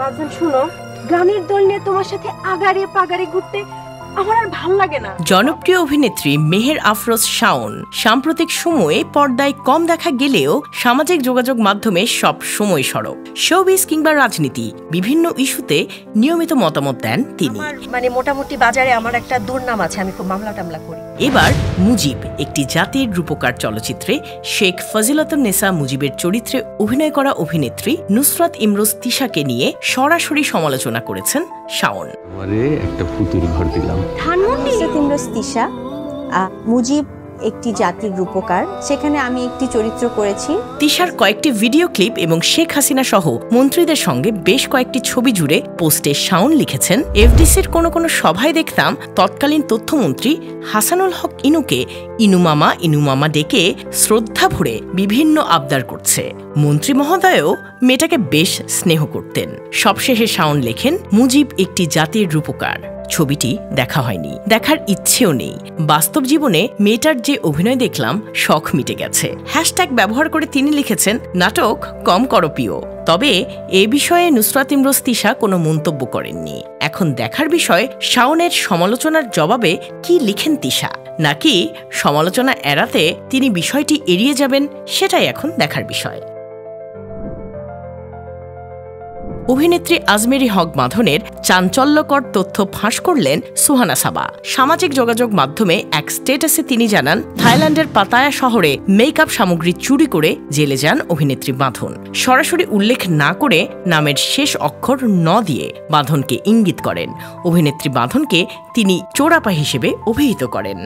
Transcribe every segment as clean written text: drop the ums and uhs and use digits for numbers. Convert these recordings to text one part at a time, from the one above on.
বাজান শুনো, গানের দল নিয়ে তোমার সাথে আগারে পাগারে ঘুরতে আমার আর ভাল লাগে না। জনপ্রিয় অভিনেত্রী মেহের আফরোজ শাওন সাম্প্রতিক সময়ে পর্দায় কম দেখা গেলেও সামাজিক যোগাযোগ মাধ্যমে সব সময় সরব। শোবিজ কিংবা রাজনীতি বিভিন্ন ইস্যুতে নিয়মিত মতামত দেন তিনি। মানে মোটামুটি বাজারে আমার একটা দুর্নাম আছে, আমি খুব মামলা টামলা করি। এবার মুজিব একটি জাতির রূপকার চলচ্চিত্রে শেখ ফজিলাতুন্নেসা মুজিবের চরিত্রে অভিনয় করা অভিনেত্রী নুসরাত ইমরোজ তিশাকে নিয়ে সরাসরি সমালোচনা করেছেন শাওন। একটা ফুতুর ঘর দিলাম। নুসরাত ইমরোজ তিশা, মুজিব একটি জাতির রূপকার, সেখানে আমি একটি চরিত্র করেছি। তিশার কয়েকটি ভিডিও ক্লিপ এবং শেখ হাসিনা সহ মন্ত্রীদের সঙ্গে বেশ কয়েকটি ছবি জুড়ে পোস্টে শাওন লিখেছেন, এফডিসির কোনো কোনো সভায় দেখতাম তৎকালীন তথ্যমন্ত্রী হাসানুল হক ইনুকে ইনুমামা ডেকে শ্রদ্ধা ভরে বিভিন্ন আবদার করছে। মন্ত্রী মহোদয়ও মেয়েটাকে বেশ স্নেহ করতেন। সবশেষে শাওন লেখেন, মুজিব একটি জাতির রূপকার। ছবিটি দেখা হয়নি, দেখার ইচ্ছেও নেই। বাস্তব জীবনে মেয়েটার যে অভিনয় দেখলাম শখ মিটে গেছে। হ্যাশট্যাগ ব্যবহার করে তিনি লিখেছেন, নাটক কম করপ্রিয়। তবে এ বিষয়ে নুসরাত ইমরোজ তিশা কোনো মন্তব্য করেননি। এখন দেখার বিষয় শাওনের সমালোচনার জবাবে কি লিখেন তিশা, নাকি সমালোচনা এড়াতে তিনি বিষয়টি এড়িয়ে যাবেন, সেটাই এখন দেখার বিষয়। অভিনেত্রী আজমেরী হক বাঁধনের চাঞ্চল্যকর তথ্য ফাঁস করলেন সুহানা সাবা। সামাজিক যোগাযোগ মাধ্যমে এক স্ট্যাটাসে তিনি জানান, থাইল্যান্ডের পাতায়া শহরে মেকআপ সামগ্রী চুরি করে জেলে যান অভিনেত্রী বাঁধন। সরাসরি উল্লেখ না করে নামের শেষ অক্ষর ন দিয়ে বাঁধনকে ইঙ্গিত করেন। অভিনেত্রী বাঁধনকে তিনি চোরাপা হিসেবে অভিহিত করেন।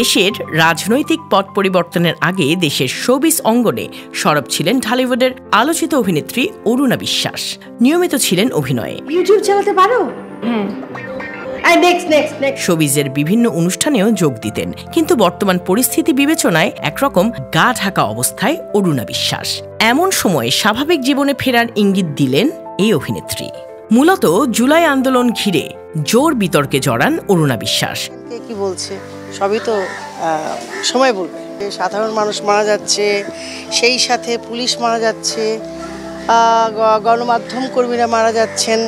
দেশের রাজনৈতিক পট পরিবর্তনের আগে দেশের শোবিজ অঙ্গনে সরব ছিলেন ঢালিউডের আলোচিত অভিনেত্রী অরুণা বিশ্বাস। নিয়মিত ছিলেন অভিনয়ে। ইউটিউব চালাতে পারো? হ্যাঁ। শোবিজের বিভিন্ন অনুষ্ঠানেও যোগ দিতেন, কিন্তু বর্তমান পরিস্থিতি বিবেচনায় একরকম গা ঢাকা অবস্থায় অরুণা বিশ্বাস। এমন সময়ে স্বাভাবিক জীবনে ফেরার ইঙ্গিত দিলেন এই অভিনেত্রী। মূলত জুলাই আন্দোলন ঘিরে জোর বিতর্কে জড়ান অরুণা বিশ্বাস। কি বলছে সবই তো সময় বলবে। সাধারণ মানুষ মারা যাচ্ছে, সেই সাথে পুলিশ মারা যাচ্ছে, গণমাধ্যম কর্মীরা মারা যাচ্ছেন।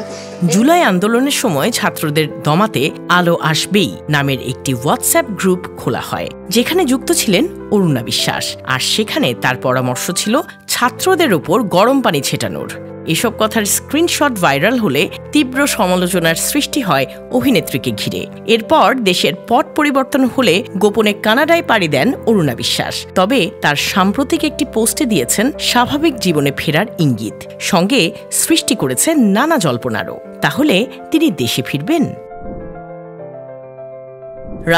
জুলাই আন্দোলনের সময় ছাত্রদের দমাতে আলো আসবেই নামের একটি হোয়াটসঅ্যাপ গ্রুপ খোলা হয়, যেখানে যুক্ত ছিলেন অরুণা বিশ্বাস। আর সেখানে তার পরামর্শ ছিল ছাত্রদের ওপর গরম পানি ছেটানোর। এসব কথার স্ক্রিনশট ভাইরাল হলে তীব্র সমালোচনার সৃষ্টি হয় অভিনেত্রীকে ঘিরে। এরপর দেশের পট পরিবর্তন হলে গোপনে কানাডায় পাড়ি দেন অরুণা বিশ্বাস। তবে তার সাম্প্রতিক একটি পোস্টে দিয়েছেন স্বাভাবিক জীবনে ফেরার ইঙ্গিত, সঙ্গে সৃষ্টি করেছে নানা জল্পনারও। তাহলে তিনি দেশে ফিরবেন?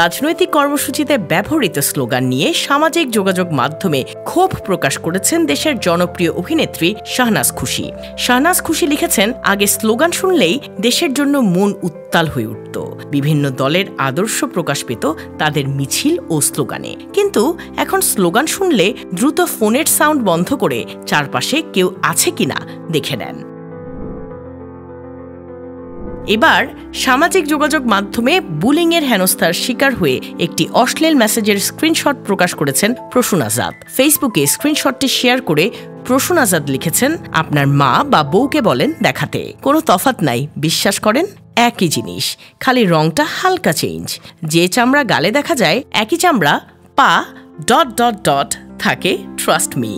রাজনৈতিক কর্মসূচিতে ব্যবহৃত স্লোগান নিয়ে সামাজিক যোগাযোগ মাধ্যমে ক্ষোভ প্রকাশ করেছেন দেশের জনপ্রিয় অভিনেত্রী শাহনাজ খুশি। শাহনাজ খুশি লিখেছেন, আগে স্লোগান শুনলেই দেশের জন্য মন উত্তাল হয়ে উঠত। বিভিন্ন দলের আদর্শ প্রকাশ পেত তাদের মিছিল ও স্লোগানে, কিন্তু এখন স্লোগান শুনলে দ্রুত ফোনের সাউন্ড বন্ধ করে চারপাশে কেউ আছে কিনা দেখে নেন। এবার সামাজিক যোগাযোগ মাধ্যমে বুলিংয়ের হেনস্থার শিকার হয়ে একটি অশ্লীল মেসেজের স্ক্রিনশট প্রকাশ করেছেন প্রসূন আজাদ। ফেসবুকে স্ক্রিনশটটি শেয়ার করে প্রসূন আজাদ লিখেছেন, আপনার মা বা বউকে বলেন দেখাতে, কোনো তফাৎ নাই, বিশ্বাস করেন একই জিনিস, খালি রংটা হালকা চেঞ্জ। যে চামড়া গালে দেখা যায় একই চামড়া পা ... থাকে, ট্রাস্ট মি।